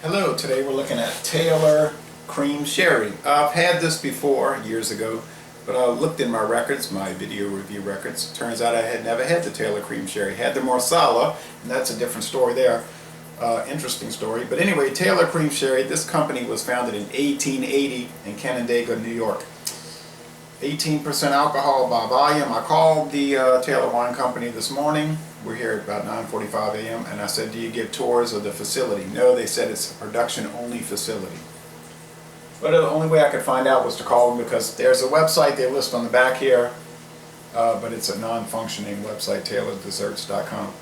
Hello, today we're looking at Taylor Cream Sherry. I've had this before, years ago, but I looked in my records, my video review records. Turns out I had never had the Taylor Cream Sherry. Had the Marsala, and that's a different story there. Interesting story. But anyway, Taylor Cream Sherry, this company was founded in 1880 in Canandaigua, New York. 18% alcohol by volume. I called the Taylor Wine Company this morning. We're here at about 9:45 a.m. and I said, do you give tours of the facility? No, they said it's a production only facility. But the only way I could find out was to call them, because there's a website they list on the back here, but it's a non-functioning website, taylordesserts.com.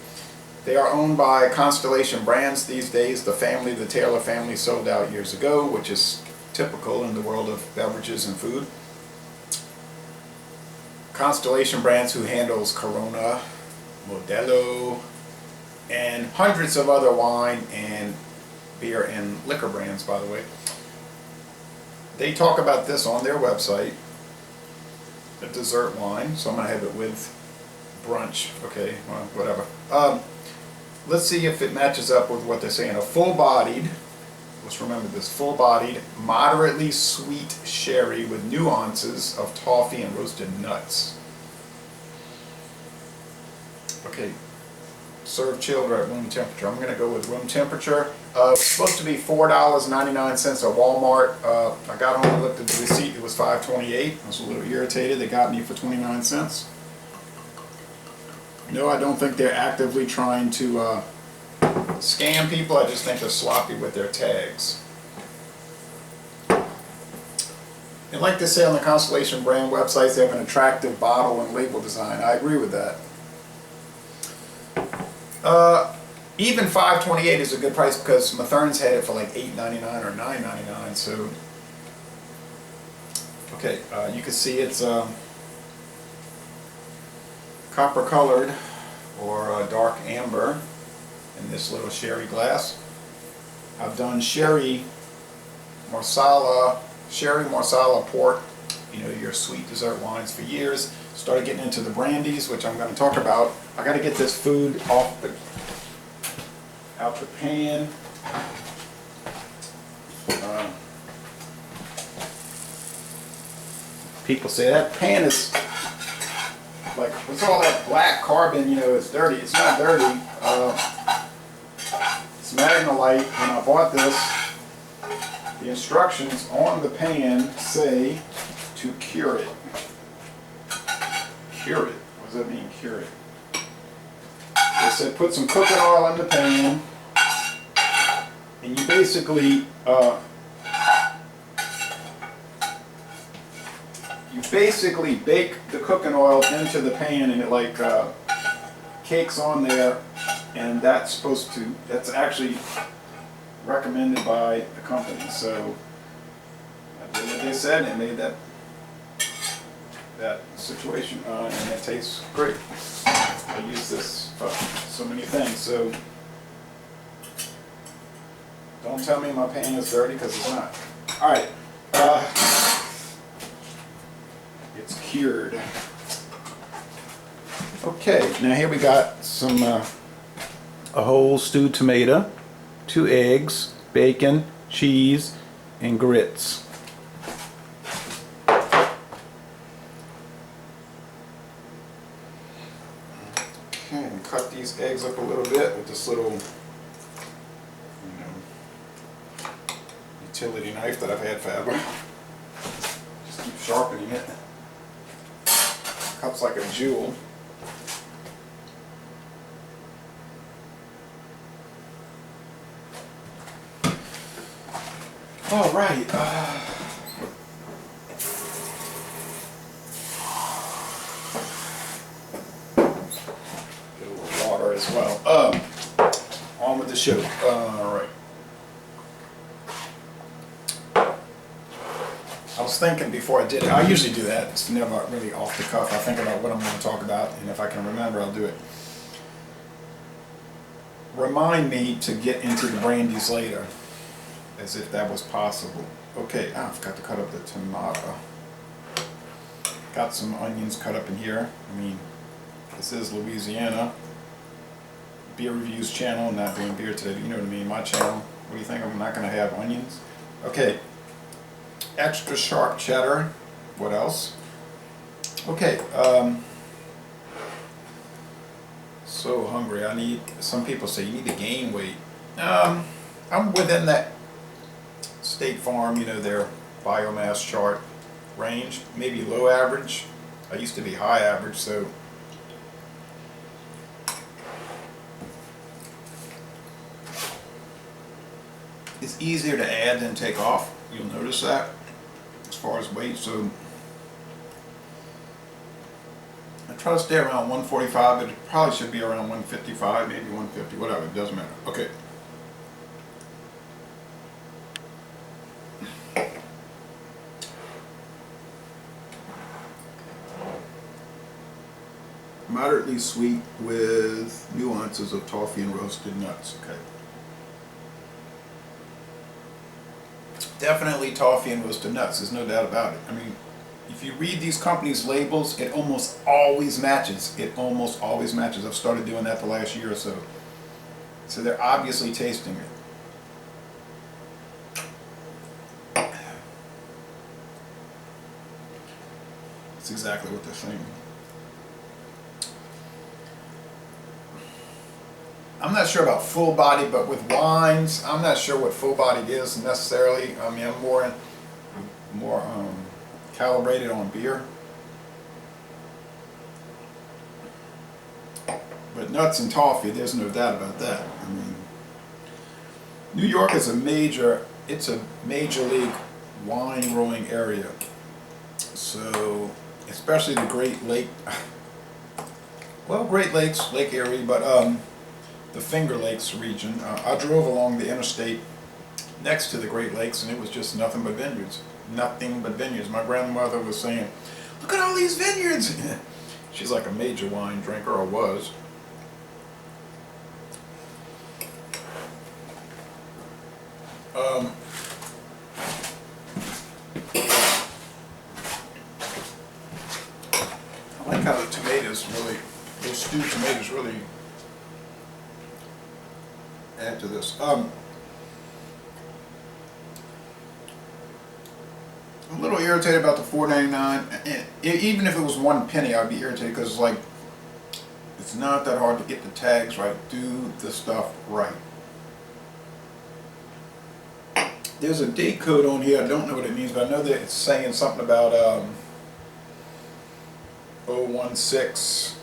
They are owned by Constellation Brands these days. The Taylor family sold out years ago, which is typical in the world of beverages and food. Constellation Brands, who handles Corona, Modelo, and hundreds of other wine and beer and liquor brands, by the way. They talk about this on their website, a dessert wine, so I'm going to have it with Brunch. Okay, well, whatever. Let's see if it matches up with what they're saying. A full-bodied, let's remember this, full-bodied, moderately sweet sherry with nuances of toffee and roasted nuts. Okay, serve chilled or at room temperature. I'm going to go with room temperature. It's supposed to be $4.99 at Walmart. I got home and looked at the receipt. It was $5.28. I was a little irritated. They got me for 29 cents. No, I don't think they're actively trying to scam people. I just think they're sloppy with their tags. And like they say on the Constellation brand websites, they have an attractive bottle and label design. I agree with that. Even $5.28 is a good price, because Mathern's had it for like $8.99 or $9.99. So, okay, you can see it's copper colored or dark amber in this little sherry glass. I've done sherry Marsala port, you know, your sweet dessert wines for years. Started getting into the brandies, which I'm going to talk about. I got to get this food out the pan. People say that pan is like, what's all that black carbon, you know, it's dirty. It's not dirty. It's Magnolite. When I bought this, the instructions on the pan say to cure it. Cure it. What does that mean, cure it? They said put some cooking oil in the pan, and you basically bake the cooking oil into the pan, and it like cakes on there, and that's actually recommended by the company. So I did what they said and made that situation, and it tastes great. I use this for so many things, so don't tell me my pan is dirty, because it's not. Alright, it's cured. Okay, now here we got some a whole stewed tomato, 2 eggs, bacon, cheese, and grits. Okay, and cut these eggs up a little bit with this little, utility knife that I've had forever. Just keep sharpening it. Cuts like a jewel. All right. As well. On with the show. Alright. I was thinking before I did it, I usually do that, it's never really off the cuff. I think about what I'm going to talk about, and if I can remember, I'll do it. Remind me to get into the brandies later, as if that was possible. Okay, I forgot to cut up the tomato. Got some onions cut up in here. I mean, this is Louisiana. beer reviews channel, not doing beer today, you know what I mean, my channel. What do you think? I'm not going to have onions? Okay, extra sharp cheddar. What else? Okay, so hungry. I need, some people say you need to gain weight. I'm within that State Farm, you know, their biomass chart range, maybe low average. I used to be high average, so it's easier to add than take off. You'll notice that as far as weight. So I try to stay around 145, but it probably should be around 155, maybe 150, whatever, it doesn't matter. Okay. Moderately sweet with nuances of toffee and roasted nuts. Okay. Definitely toffee and roasted nuts, there's no doubt about it. I mean, if you read these companies' labels, it almost always matches. It almost always matches. I've started doing that the last year or so. So they're obviously tasting it. It's exactly what they're saying. I'm not sure about full body, but with wines, I'm not sure what full bodied is necessarily. I mean, I'm more calibrated on beer. But nuts and toffee, there's no doubt about that. I mean, New York is it's a major league wine growing area. So, especially the Great Lake, well, Great Lakes, Lake Erie, but the Finger Lakes region. I drove along the interstate next to the Great Lakes, and it was just nothing but vineyards. Nothing but vineyards. My grandmother was saying, "Look at all these vineyards." She's like a major wine drinker, or was. I like how the tomatoes really, those stewed tomatoes really add to this. I'm a little irritated about the $4.99. Even if it was 1 penny, I'd be irritated because it's like, it's not that hard to get the tags right. Do the stuff right. There's a date code on here. I don't know what it means, but I know that it's saying something about 016.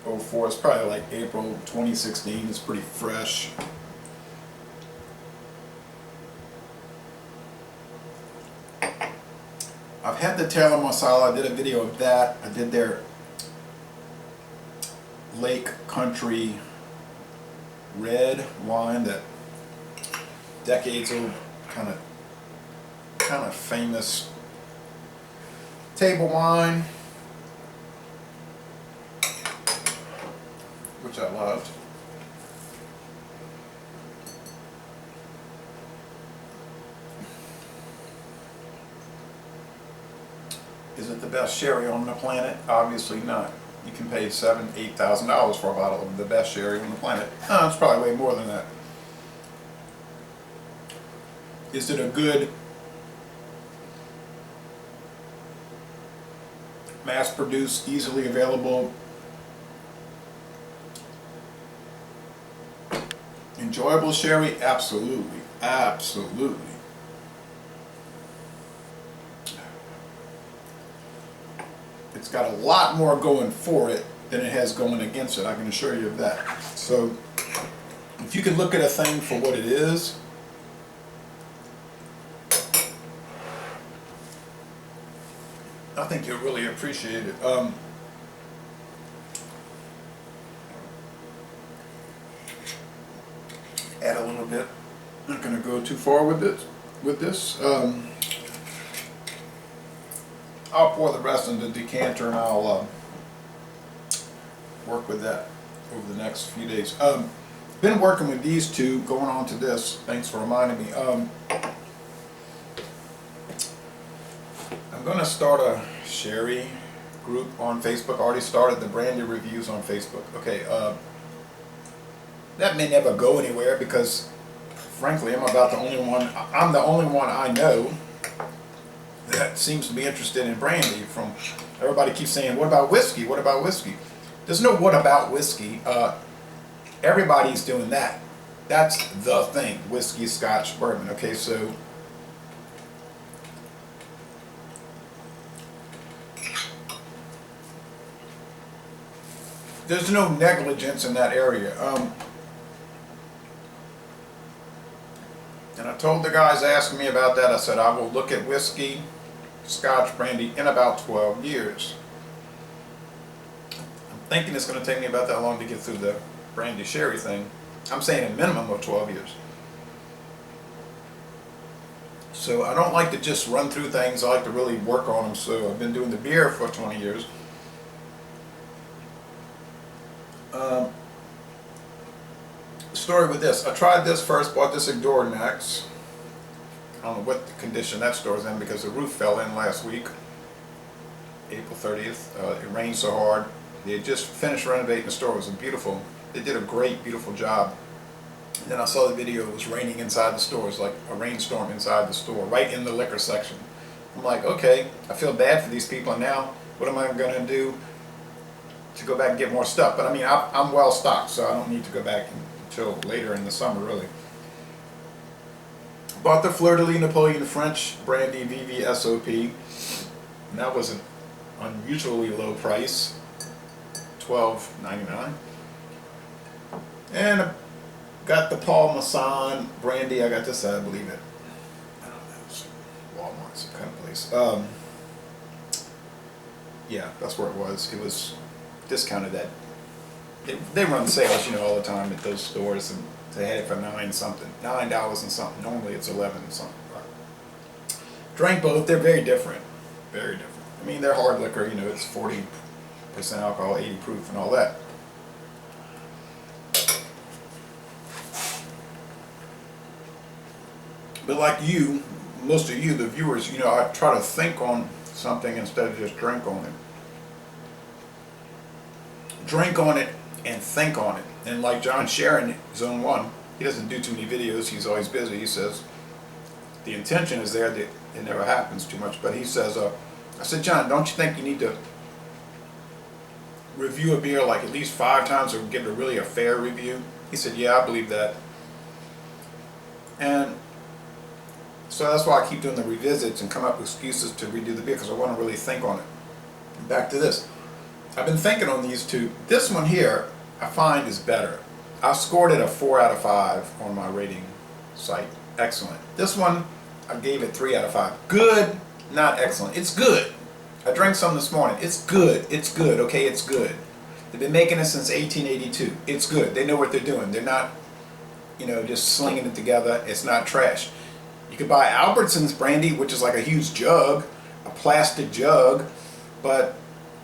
04, it's probably like April 2016. It's pretty fresh. I've had the Taylor Masala. I did a video of that. I did their Lake Country red wine, that decades old, kind of famous table wine, which I loved. Is it the best sherry on the planet? Obviously not. You can pay $7,000, $8,000 for a bottle of the best sherry on the planet. It's probably way more than that. Is it a good mass-produced, easily available, enjoyable sherry? Absolutely. Absolutely. It's got a lot more going for it than it has going against it, I can assure you of that. So, if you can look at a thing for what it is, I think you'll really appreciate it. Add a little bit. I'm not going to go too far with this. I'll pour the rest in the decanter, and I'll work with that over the next few days. Been working with these two, going on to this. Thanks for reminding me. I'm going to start a sherry group on Facebook. I already started the brandy reviews on Facebook. Okay, that may never go anywhere because, frankly, I'm the only one I know that seems to be interested in brandy. From everybody keeps saying, "What about whiskey? What about whiskey?" There's no "what about whiskey." Everybody's doing that. That's the thing: whiskey, Scotch, bourbon. Okay, so there's no negligence in that area. And I told the guys asking me about that, I said, I will look at whiskey, Scotch, brandy in about 12 years. I'm thinking it's going to take me about that long to get through the brandy sherry thing. I'm saying a minimum of 12 years. So I don't like to just run through things, I like to really work on them. So I've been doing the beer for 20 years. Story with this. I tried this first, bought this at Dornex. I don't know what the condition that store's in because the roof fell in last week, April 30th. It rained so hard. They had just finished renovating the store. It was beautiful. They did a great, beautiful job. And then I saw the video. It was raining inside the store. It was like a rainstorm inside the store, right in the liquor section. I'm like, okay, I feel bad for these people. And now, what am I going to do to go back and get more stuff? But I mean, I'm well stocked, so I don't need to go back until later in the summer, really. Bought the Fleur de Lis Napoleon French brandy VVSOP. And that was an unusually low price, $12.99. And I got the Paul Masson brandy. I got this at, I believe it, I don't know, it's Walmart, some kind of place. Yeah, that's where it was. It was discounted at. They run sales, you know, all the time at those stores, and they had it for $9 and something. Normally it's 11 and something. Drank both. They're very different. Very different. I mean, they're hard liquor. You know, it's 40% alcohol, 80 proof, and all that. But like you, most of you, the viewers, you know, I try to think on something instead of just drink on it. Drink on it and think on it. And like John Sharon, Zone 1, he doesn't do too many videos, he's always busy. He says the intention is there, that it never happens too much. But he says, I said, John, don't you think you need to review a beer like at least 5 times or give it really a fair review? He said, yeah, I believe that. And so that's why I keep doing the revisits and come up with excuses to redo the beer, because I want to really think on it. Back to this. I've been thinking on these two. This one here, I find is better. I scored it a 4 out of 5 on my rating site. Excellent. This one, I gave it 3 out of 5. Good, not excellent. It's good. I drank some this morning. It's good. It's good. Okay, it's good. They've been making it since 1882. It's good. They know what they're doing. They're not, you know, just slinging it together. It's not trash. You could buy Albertson's brandy, which is like a huge jug, a plastic jug, but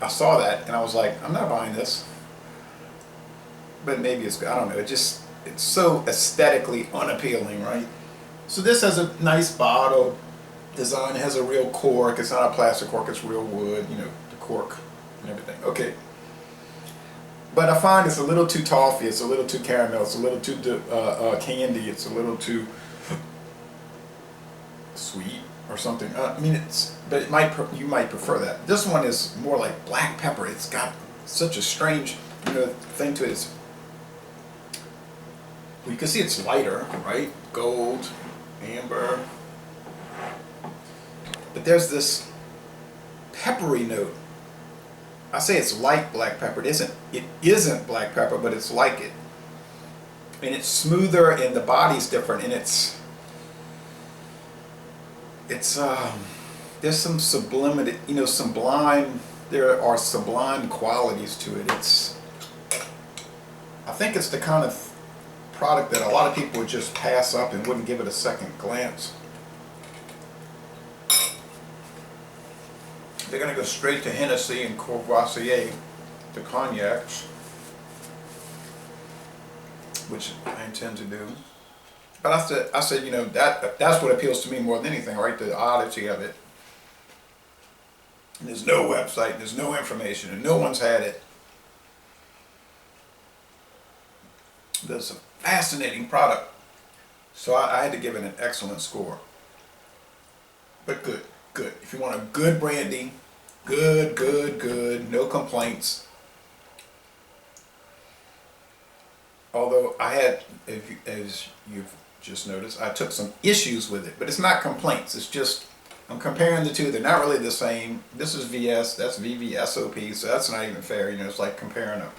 I saw that and I was like, I'm not buying this. But maybe it's good. I don't know. It's so aesthetically unappealing, right? So this has a nice bottle design. It has a real cork. It's not a plastic cork. It's real wood. You know, the cork and everything. Okay. But I find it's a little too toffee. It's a little too caramel. It's a little too candy. It's a little too sweet or something. I mean, but you might prefer that. This one is more like black pepper. It's got such a strange, you know, thing to it. Well, you can see it's lighter, right? Gold, amber. But there's this peppery note. I say it's like black pepper. It isn't. It isn't black pepper, but it's like it. And it's smoother, and the body's different, and there's some sublimity, you know, sublime. There are sublime qualities to it. I think it's the kind of product that a lot of people would just pass up and wouldn't give it a second glance. They're going to go straight to Hennessy and Courvoisier, the cognacs, which I intend to do. But I said, you know, that's what appeals to me more than anything, right? The oddity of it. And there's no website, and there's no information, and no one's had it. That's a fascinating product. So I had to give it an excellent score. But good, good. If you want a good brandy, good, good, good, no complaints. Although I had, as you've just noticed, I took some issues with it, but it's not complaints. It's just, I'm comparing the two. They're not really the same. This is VS, that's VVSOP, so that's not even fair. You know, it's like comparing a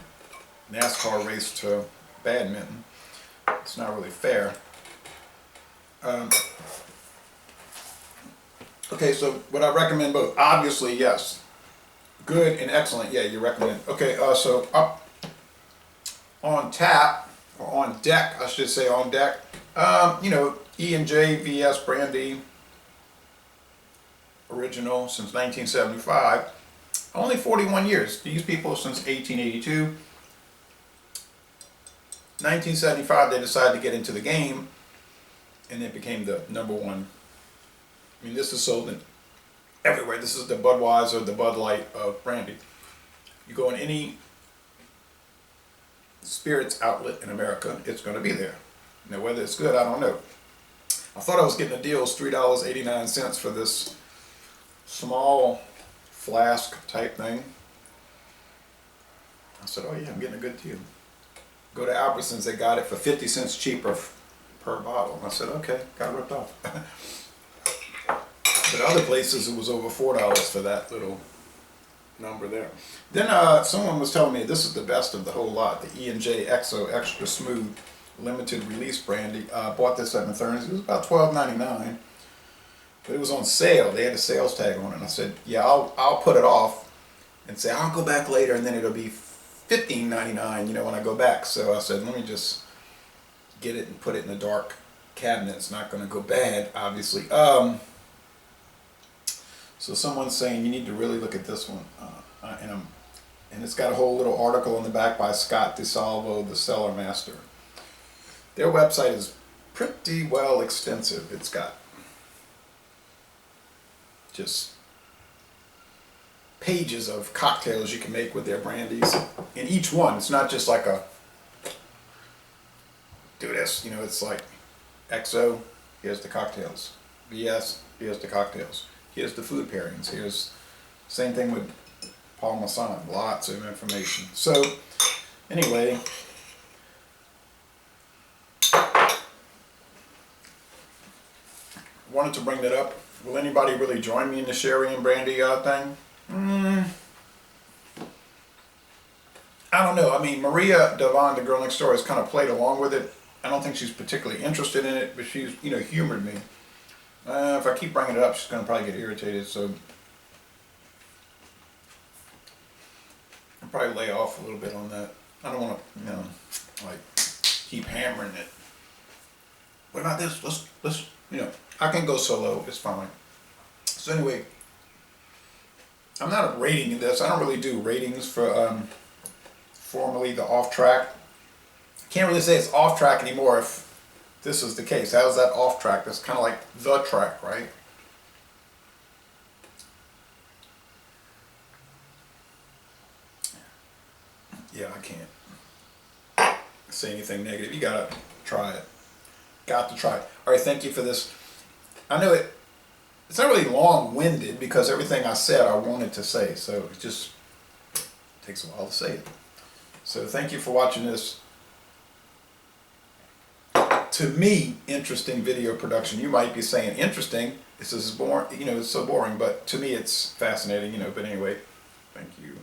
NASCAR race to badminton. It's not really fair. Okay, so would I recommend both? Obviously, yes. Good and excellent, yeah, you recommend. Okay, so up on tap, or on deck, I should say on deck, you know, E&J VS Brandy, original since 1975. Only 41 years. These people since 1882. 1975, they decided to get into the game, and it became the #1. I mean, this is sold in everywhere. This is the Budweiser, the Bud Light of brandy. You go in any spirits outlet in America, it's going to be there. Now, whether it's good, I don't know. I thought I was getting a deal. It's $3.89 for this small flask type thing. I said, oh yeah, I'm getting a good deal. Go to Albertsons, they got it for 50 cents cheaper per bottle. I said, okay, got ripped off. But other places it was over $4 for that little number there. Then someone was telling me this is the best of the whole lot, the E&J XO Extra Smooth Limited Release Brandy. Bought this at Matherne's. It was about $12.99, but it was on sale. They had a sales tag on it, and I said, yeah, I'll put it off and say I'll go back later, and then it'll be $15.99, you know, when I go back. So I said, let me just get it and put it in a dark cabinet. It's not going to go bad, obviously. So someone's saying you need to really look at this one, and it's got a whole little article on the back by Scott DeSalvo, the Cellar Master. Their website is pretty well extensive. It's got just pages of cocktails you can make with their brandies. In each one, it's not just like a do this, you know, it's like XO, here's the cocktails. VS, here's the cocktails. Here's the food pairings. Here's same thing with Parmesan. Lots of information. So anyway, wanted to bring that up. Will anybody really join me in the sherry and brandy thing? I don't know. I mean, Maria Devon, the girl next door, has kind of played along with it. I don't think she's particularly interested in it, but she's, you know, humored me. If I keep bringing it up, she's going to probably get irritated, so I'll probably lay off a little bit on that. I don't want to, you know, like, keep hammering it. What about this? Let's, you know, I can go solo. It's fine. So anyway, I'm not rating this. I don't really do ratings for formerly the off track. Can't really say it's off track anymore if this is the case. How's that off track? That's kind of like the track, right? Yeah, I can't say anything negative. You gotta try it. Got to try it. All right, thank you for this. I know it's not really long-winded because everything I said I wanted to say, so it just takes a while to say it. So thank you for watching this, to me, interesting video production. You might be saying interesting. This is boring, you know, it's so boring, but to me it's fascinating, you know. But anyway, thank you.